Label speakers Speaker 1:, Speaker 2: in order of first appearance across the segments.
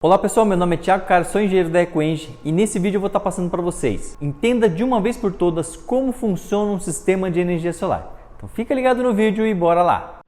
Speaker 1: Olá pessoal, meu nome é Thiago Carlos, sou engenheiro da EcoEng e nesse vídeo eu vou estar passando para vocês. Entenda de uma vez por todas como funciona um sistema de energia solar. Então fica ligado no vídeo e bora lá!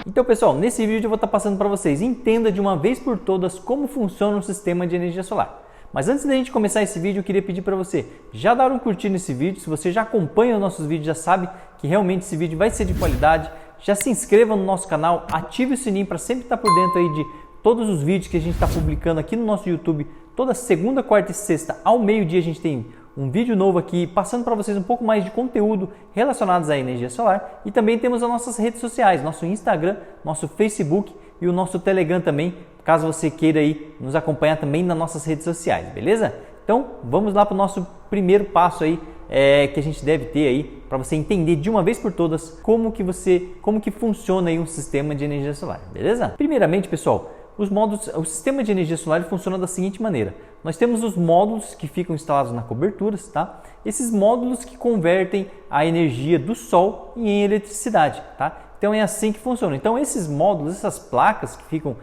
Speaker 1: Então pessoal, nesse vídeo eu vou estar passando para vocês. Entenda de uma vez por todas como funciona um sistema de energia solar. Mas antes da gente começar esse vídeo, eu queria pedir para você já dar um curtir nesse vídeo. Se você já acompanha os nossos vídeos, já sabe que realmente esse vídeo vai ser de qualidade. Já se inscreva no nosso canal, ative o sininho para sempre estar por dentro aí de todos os vídeos que a gente está publicando aqui no nosso YouTube. Toda segunda, quarta e sexta ao meio-dia a gente tem um vídeo novo aqui, passando para vocês um pouco mais de conteúdo relacionados à energia solar. E também temos as nossas redes sociais, nosso Instagram, nosso Facebook e o nosso Telegram também, caso você queira aí nos acompanhar também nas nossas redes sociais, beleza? Então vamos lá para o nosso primeiro passo aí que a gente deve ter aí para você entender de uma vez por todas como que funciona aí um sistema de energia solar, beleza? Primeiramente, pessoal, o sistema de energia solar funciona da seguinte maneira: nós temos os módulos que ficam instalados na coberturas, tá? Esses módulos que convertem a energia do sol em eletricidade, tá? Então é assim que funciona. Então esses módulos, essas placas que ficam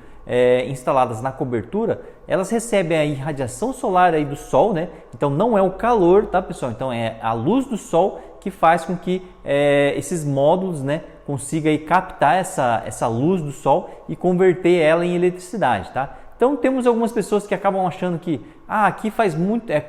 Speaker 1: instaladas na cobertura, elas recebem a irradiação solar aí do sol, né? Então não é o calor, tá pessoal? Então é a luz do sol que faz com que esses módulos, né, consiga aí captar essa luz do sol e converter ela em eletricidade, tá? Então temos algumas pessoas que acabam achando que aqui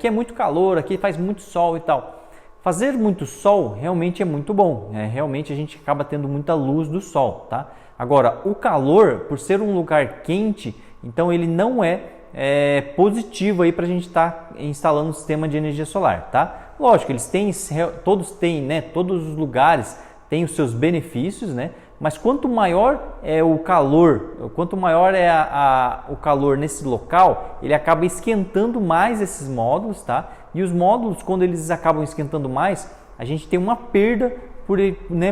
Speaker 1: é muito calor, aqui faz muito sol e tal. Fazer muito sol realmente é muito bom, né? Realmente a gente acaba tendo muita luz do sol, tá? Agora, o calor, por ser um lugar quente, então ele não é positivo aí para a gente estar instalando um sistema de energia solar, tá? Lógico, todos os lugares têm os seus benefícios, né? Mas quanto maior é o calor, o calor nesse local, ele acaba esquentando mais esses módulos, tá? E os módulos, quando eles acabam esquentando mais, a gente tem uma perda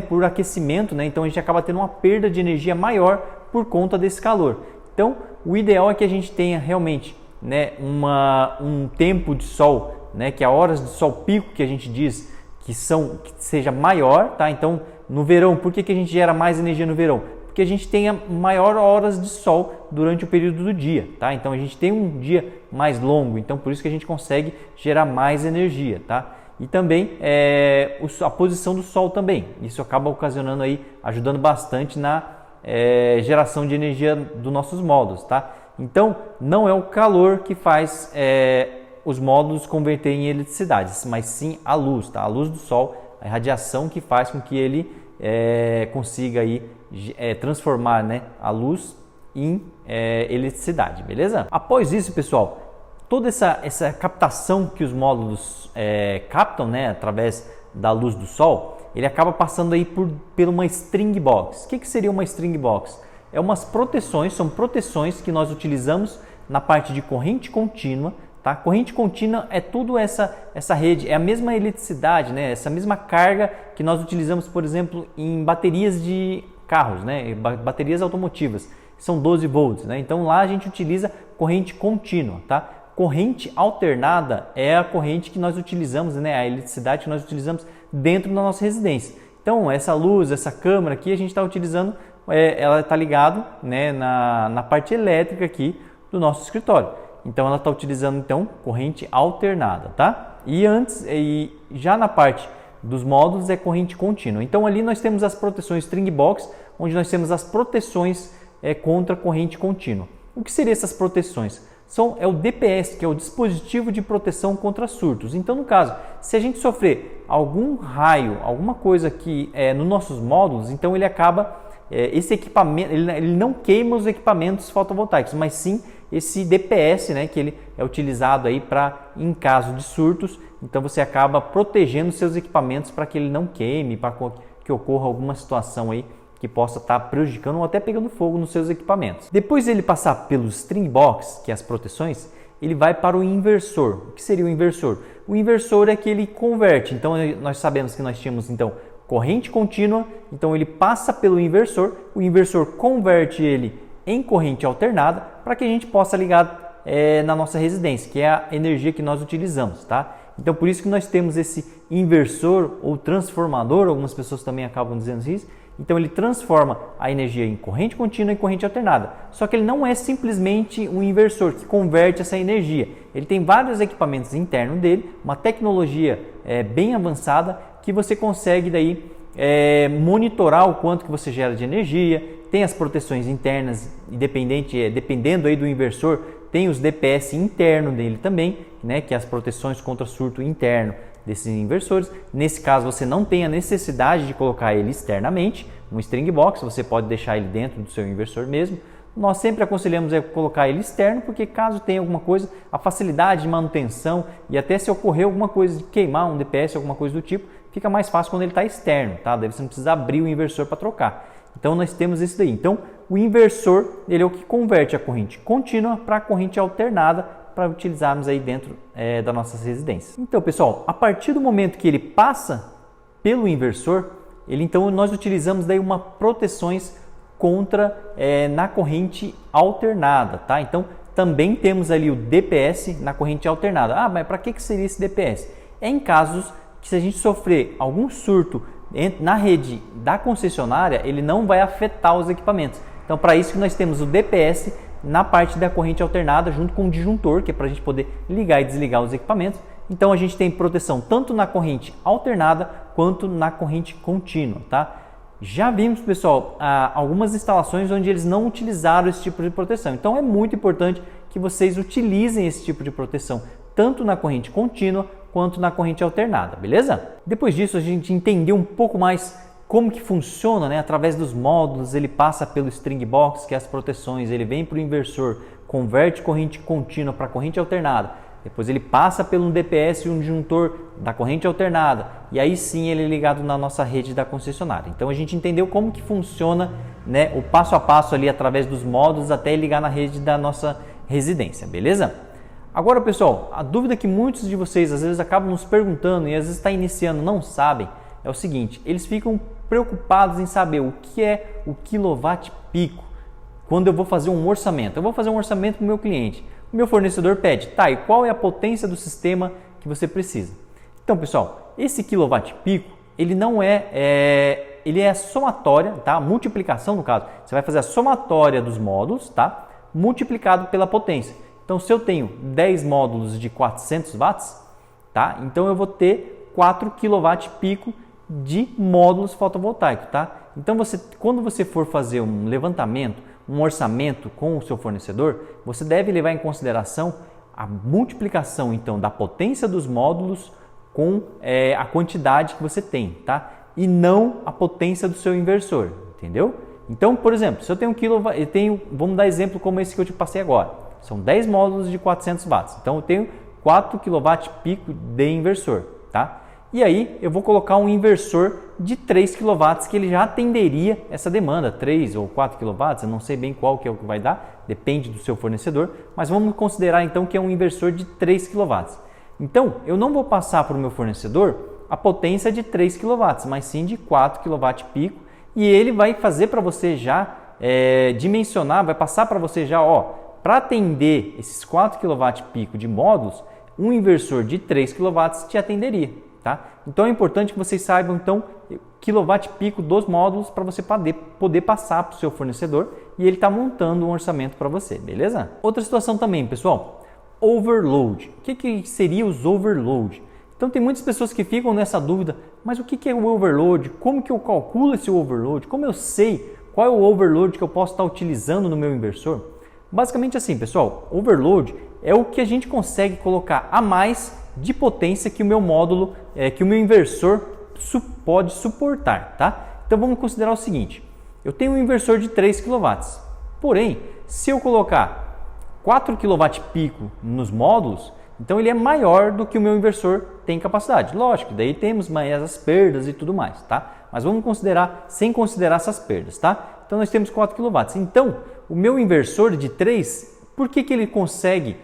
Speaker 1: por aquecimento, né? Então a gente acaba tendo uma perda de energia maior por conta desse calor. Então o ideal é que a gente tenha realmente, né, um tempo de sol, né, que é horas de sol pico que a gente diz que seja maior, tá? Então no verão, por que a gente gera mais energia no verão? Porque a gente tenha maior horas de sol durante o período do dia, tá? Então a gente tem um dia mais longo, então por isso que a gente consegue gerar mais energia, tá? E também a posição do sol também, isso acaba ocasionando aí, ajudando bastante na geração de energia dos nossos módulos, tá? Então não é o calor que faz os módulos converterem em eletricidade, mas sim a luz, tá? A luz do sol, a radiação que faz com que ele consiga aí transformar, né, a luz em eletricidade, beleza? Após isso, pessoal, toda essa captação que os módulos captam, né, através da luz do sol, ele acaba passando aí por uma string box. O que seria uma string box? São proteções que nós utilizamos na parte de corrente contínua, tá? Corrente contínua é tudo essa rede, é a mesma eletricidade, né? Essa mesma carga que nós utilizamos, por exemplo, em baterias de carros, né? Baterias automotivas, são 12 volts, né? Então lá a gente utiliza corrente contínua, tá? Corrente alternada é a corrente que nós utilizamos, né? A eletricidade que nós utilizamos dentro da nossa residência. Então essa luz, essa câmera aqui a gente está utilizando, ela está ligada, né, na parte elétrica aqui do nosso escritório. Então ela está utilizando então corrente alternada, tá? E já na parte dos módulos é corrente contínua. Então ali nós temos as proteções string box, onde nós temos as proteções contra corrente contínua. O que seriam essas proteções? É o DPS, que é o dispositivo de proteção contra surtos. Então, no caso, se a gente sofrer algum raio, alguma coisa aqui nos nossos módulos, então ele acaba, esse equipamento, ele não queima os equipamentos fotovoltaicos, mas sim esse DPS, né, que ele é utilizado aí em caso de surtos. Então você acaba protegendo seus equipamentos para que ele não queime, para que ocorra alguma situação aí que possa estar prejudicando ou até pegando fogo nos seus equipamentos. Depois de ele passar pelos string box, que é as proteções, ele vai para o inversor. O que seria o inversor? O inversor é que ele converte. Então nós sabemos que nós tínhamos então corrente contínua, então ele passa pelo inversor, o inversor converte ele em corrente alternada para que a gente possa ligar na nossa residência, que é a energia que nós utilizamos, tá? Então por isso que nós temos esse inversor ou transformador, algumas pessoas também acabam dizendo isso. Então ele transforma a energia em corrente contínua e corrente alternada. Só que ele não é simplesmente um inversor que converte essa energia. Ele tem vários equipamentos internos dele, uma tecnologia bem avançada que você consegue daí monitorar o quanto que você gera de energia. Tem as proteções internas, dependendo aí do inversor, tem os DPS interno dele também, né, que é as proteções contra surto interno desses inversores. Nesse caso, você não tem a necessidade de colocar ele externamente, um string box, você pode deixar ele dentro do seu inversor mesmo. Nós sempre aconselhamos colocar ele externo, porque caso tenha alguma coisa, a facilidade de manutenção e até se ocorrer alguma coisa de queimar um DPS, alguma coisa do tipo, fica mais fácil quando ele está externo, tá? Daí você não precisa abrir o inversor para trocar. Então nós temos isso daí. Então o inversor, ele é o que converte a corrente contínua para a corrente alternada para utilizarmos aí dentro das nossas residências. Então, pessoal, a partir do momento que ele passa pelo inversor, então nós utilizamos daí uma proteções contra na corrente alternada, tá? Então também temos ali o DPS na corrente alternada. Ah, mas para que seria esse DPS? É em casos que se a gente sofrer algum surto na rede da concessionária, ele não vai afetar os equipamentos. Então, para isso que nós temos o DPS na parte da corrente alternada, junto com o disjuntor, que é para a gente poder ligar e desligar os equipamentos. Então, a gente tem proteção tanto na corrente alternada quanto na corrente contínua, tá? Já vimos, pessoal, algumas instalações onde eles não utilizaram esse tipo de proteção. Então, é muito importante que vocês utilizem esse tipo de proteção, tanto na corrente contínua quanto na corrente alternada, beleza? Depois disso, a gente entendeu um pouco mais como que funciona, né? Através dos módulos, ele passa pelo string box, que é as proteções, ele vem para o inversor, converte corrente contínua para corrente alternada, depois ele passa pelo DPS e um disjuntor da corrente alternada, e aí sim ele é ligado na nossa rede da concessionária. Então a gente entendeu como que funciona, né, o passo a passo ali através dos módulos até ligar na rede da nossa residência, beleza? Agora, pessoal, a dúvida que muitos de vocês às vezes acabam nos perguntando e às vezes está iniciando não sabem, é o seguinte: eles ficam preocupados em saber o que é o quilowatt pico. Quando eu vou fazer um orçamento, eu vou fazer um orçamento para o meu cliente, o meu fornecedor pede, tá, e qual é a potência do sistema que você precisa? Então, pessoal, esse quilowatt pico, ele não ele é a somatória, tá? A multiplicação no caso, você vai fazer a somatória dos módulos, tá? Multiplicado pela potência. Então, se eu tenho 10 módulos de 400 watts, tá? Então eu vou ter 4 kW pico de módulos fotovoltaicos, tá? Então, quando você for fazer um levantamento, um orçamento com o seu fornecedor, você deve levar em consideração a multiplicação, então, da potência dos módulos com a quantidade que você tem, tá? E não a potência do seu inversor, entendeu? Então, por exemplo, se eu tenho 1 kW, vamos dar exemplo como esse que eu te passei agora. São 10 módulos de 400 watts. Então, eu tenho 4 kW pico de inversor, tá? E aí, eu vou colocar um inversor de 3 kW que ele já atenderia essa demanda, 3 ou 4 kW, eu não sei bem qual que é o que vai dar, depende do seu fornecedor, mas vamos considerar então que é um inversor de 3 kW. Então, eu não vou passar para o meu fornecedor a potência de 3 kW, mas sim de 4 kW pico, e ele vai fazer para você já dimensionar, vai passar para você já, para atender esses 4 kW pico de módulos, um inversor de 3 kW te atenderia, tá? Então é importante que vocês saibam então quilowatt pico dos módulos para você poder passar para o seu fornecedor e ele está montando um orçamento para você, beleza? Outra situação também, pessoal, overload. O que seria os overload? Então tem muitas pessoas que ficam nessa dúvida, mas o que é o overload? Como que eu calculo esse overload? Como eu sei qual é o overload que eu posso estar utilizando no meu inversor? Basicamente assim, pessoal, overload é o que a gente consegue colocar a mais de potência que o meu módulo, que o meu inversor pode suportar, tá? Então vamos considerar o seguinte, eu tenho um inversor de 3 kW, porém, se eu colocar 4 kW pico nos módulos, então ele é maior do que o meu inversor tem capacidade. Lógico, daí temos mais as perdas e tudo mais, tá? Mas vamos considerar, sem considerar essas perdas, tá? Então nós temos 4 kW. Então, o meu inversor de 3, por que ele consegue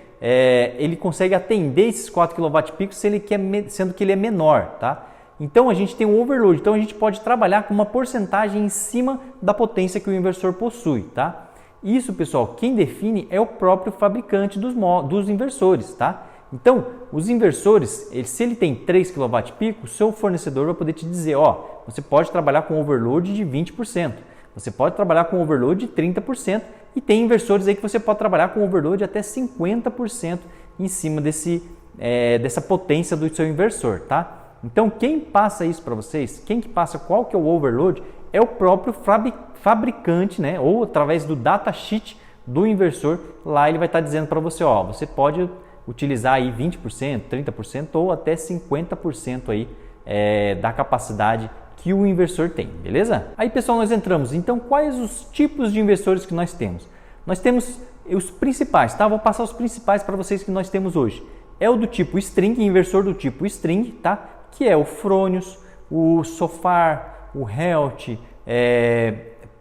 Speaker 1: atender esses 4 kW pico sendo que ele é menor, tá? Então a gente tem um overload, então a gente pode trabalhar com uma porcentagem em cima da potência que o inversor possui, tá? Isso, pessoal, quem define é o próprio fabricante dos inversores, tá? Então, os inversores, se ele tem 3 kWp, o seu fornecedor vai poder te dizer, ó, você pode trabalhar com overload de 20%, você pode trabalhar com overload de 30% e tem inversores aí que você pode trabalhar com overload até 50% em cima dessa potência do seu inversor, tá? Então, quem passa isso para vocês, quem que passa qual que é o overload, é o próprio fabricante, né? Ou através do datasheet do inversor, lá ele vai estar dizendo para você, ó, você pode utilizar aí 20%, 30% ou até 50% aí da capacidade que o inversor tem, beleza? Aí, pessoal, nós entramos. Então, quais os tipos de inversores que nós temos? Nós temos os principais, tá? Vou passar os principais para vocês que nós temos hoje. É o do tipo string, inversor do tipo string, tá? Que é o Fronius, o Sofar, o Helt,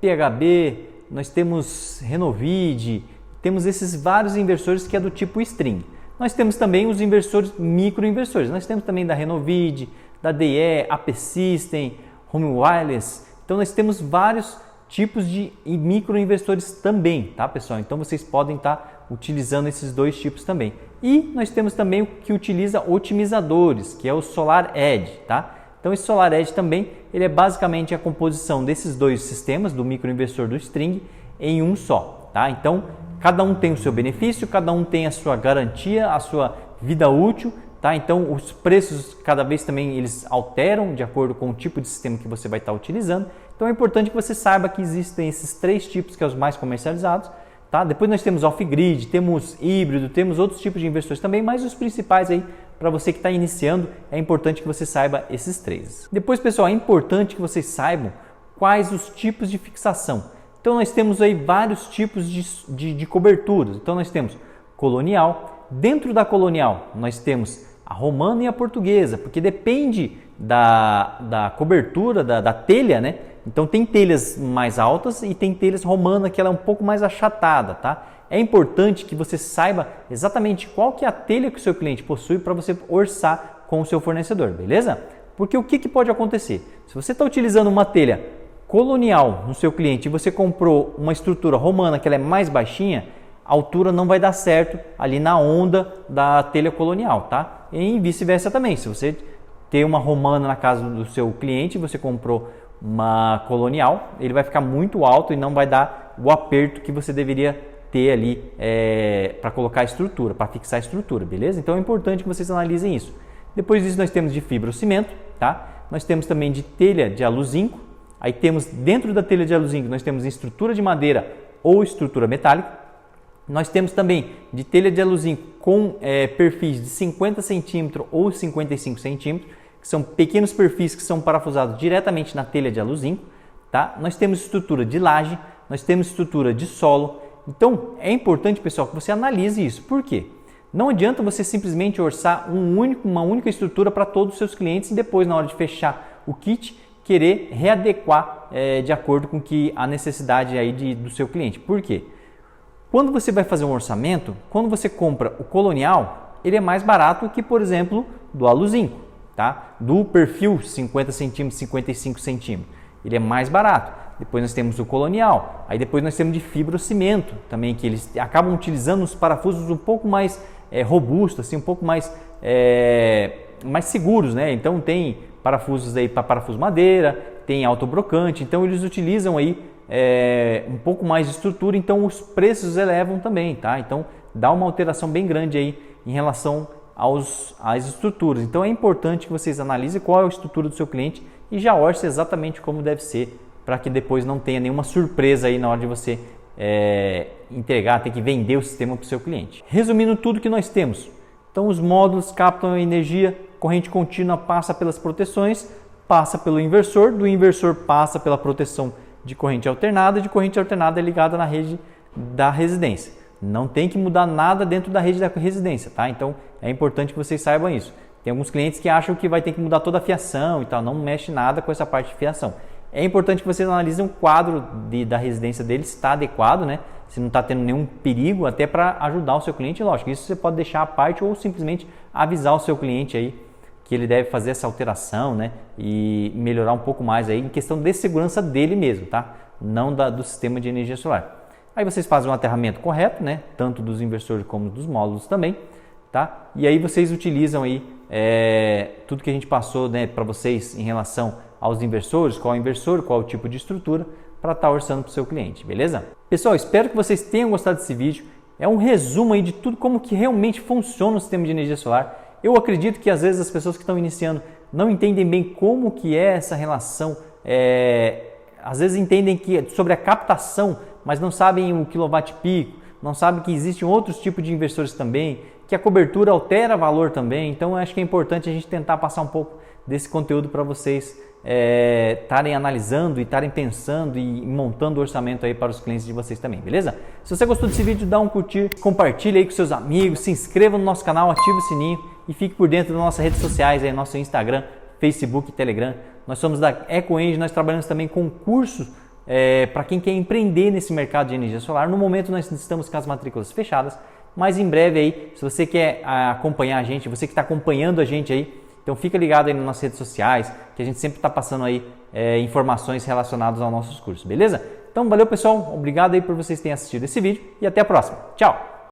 Speaker 1: PHB, nós temos Renovid, temos esses vários inversores que é do tipo string. Nós temos também os inversores microinversores. Nós temos também da Renovid, da DE, AP System, Home Wireless. Então nós temos vários tipos de microinversores também, tá, pessoal? Então vocês podem estar utilizando esses dois tipos também. E nós temos também o que utiliza otimizadores, que é o SolarEdge, tá? Então esse SolarEdge também, ele é basicamente a composição desses dois sistemas, do microinversor do string, em um só, tá? Então cada um tem o seu benefício, cada um tem a sua garantia, a sua vida útil, tá? Então os preços cada vez também eles alteram de acordo com o tipo de sistema que você vai estar utilizando. Então é importante que você saiba que existem esses três tipos que são os mais comercializados, tá? Depois nós temos off-grid, temos híbrido, temos outros tipos de inversores também, mas os principais aí para você que está iniciando é importante que você saiba esses três. Depois, pessoal, é importante que vocês saibam quais os tipos de fixação. Então nós temos aí vários tipos de coberturas. Então nós temos colonial, dentro da colonial nós temos a romana e a portuguesa, porque depende da cobertura, da telha, né? Então tem telhas mais altas e tem telhas romana que ela é um pouco mais achatada, tá? É importante que você saiba exatamente qual que é a telha que o seu cliente possui para você orçar com o seu fornecedor, beleza? Porque o que pode acontecer? Se você está utilizando uma telha colonial no seu cliente e você comprou uma estrutura romana que ela é mais baixinha, a altura não vai dar certo ali na onda da telha colonial, tá? E vice-versa também. Se você tem uma romana na casa do seu cliente, você comprou uma colonial, ele vai ficar muito alto e não vai dar o aperto que você deveria ter ali para colocar a estrutura, para fixar a estrutura, beleza? Então é importante que vocês analisem isso. Depois disso nós temos de fibrocimento, tá? Nós temos também de telha de aluzinco. Aí temos dentro da telha de aluzinco, nós temos estrutura de madeira ou estrutura metálica. Nós temos também de telha de aluzinco com perfis de 50 cm ou 55 cm, que são pequenos perfis que são parafusados diretamente na telha de aluzinco, tá? Nós temos estrutura de laje, nós temos estrutura de solo. Então é importante, pessoal, que você analise isso. Por quê? Não adianta você simplesmente orçar uma única estrutura para todos os seus clientes e depois, na hora de fechar o kit, querer readequar de acordo com a necessidade aí do seu cliente. Por quê? Quando você vai fazer um orçamento, quando você compra o colonial, ele é mais barato que, por exemplo, do aluzinco, tá? Do perfil 50 cm, 55 cm. Ele é mais barato. Depois nós temos o colonial. Aí depois nós temos de fibrocimento também, que eles acabam utilizando os parafusos um pouco mais robustos, assim, um pouco mais seguros, né? Então tem parafusos aí para parafuso madeira, tem autobrocante, então eles utilizam aí um pouco mais de estrutura, então os preços elevam também, tá? Então dá uma alteração bem grande aí em relação às estruturas. Então é importante que vocês analisem qual é a estrutura do seu cliente e já orce exatamente como deve ser, para que depois não tenha nenhuma surpresa aí na hora de você entregar, ter que vender o sistema para o seu cliente. Resumindo tudo que nós temos, então os módulos captam a energia, corrente contínua passa pelas proteções, passa pelo inversor, do inversor passa pela proteção de corrente alternada é ligada na rede da residência. Não tem que mudar nada dentro da rede da residência, tá? Então é importante que vocês saibam isso. Tem alguns clientes que acham que vai ter que mudar toda a fiação e tal, não mexe nada com essa parte de fiação. É importante que vocês analisem o quadro da residência dele, se está adequado, né? Se não está tendo nenhum perigo, até para ajudar o seu cliente, lógico. Isso você pode deixar à parte ou simplesmente avisar o seu cliente aí que ele deve fazer essa alteração, né? E melhorar um pouco mais aí em questão de segurança dele mesmo, tá? Não do sistema de energia solar. Aí vocês fazem um aterramento correto, né? Tanto dos inversores como dos módulos também. tá? E aí vocês utilizam aí tudo que a gente passou, né, para vocês em relação aos inversores, qual é o inversor, qual é o tipo de estrutura, para estar orçando para o seu cliente, beleza? Pessoal, espero que vocês tenham gostado desse vídeo. É um resumo aí de tudo como que realmente funciona o sistema de energia solar. Eu acredito que às vezes as pessoas que estão iniciando não entendem bem como que é essa relação, às vezes entendem que sobre a captação, mas não sabem o quilowatt-pico, não sabem que existem outros tipos de inversores também, que a cobertura altera valor também. Então eu acho que é importante a gente tentar passar um pouco desse conteúdo para vocês estarem analisando e estarem pensando e montando o orçamento aí para os clientes de vocês também, beleza? Se você gostou desse vídeo, dá um curtir, compartilha aí com seus amigos, se inscreva no nosso canal, ative o sininho e fique por dentro das nossas redes sociais, aí, nosso Instagram, Facebook e Telegram. Nós somos da EcoEnergy, nós trabalhamos também com cursos para quem quer empreender nesse mercado de energia solar. No momento nós estamos com as matrículas fechadas, mas em breve aí, se você quer acompanhar a gente, você que está acompanhando a gente aí, então fica ligado aí nas nossas redes sociais, que a gente sempre está passando aí informações relacionadas aos nossos cursos, beleza? Então valeu pessoal, obrigado aí por vocês terem assistido esse vídeo e até a próxima. Tchau!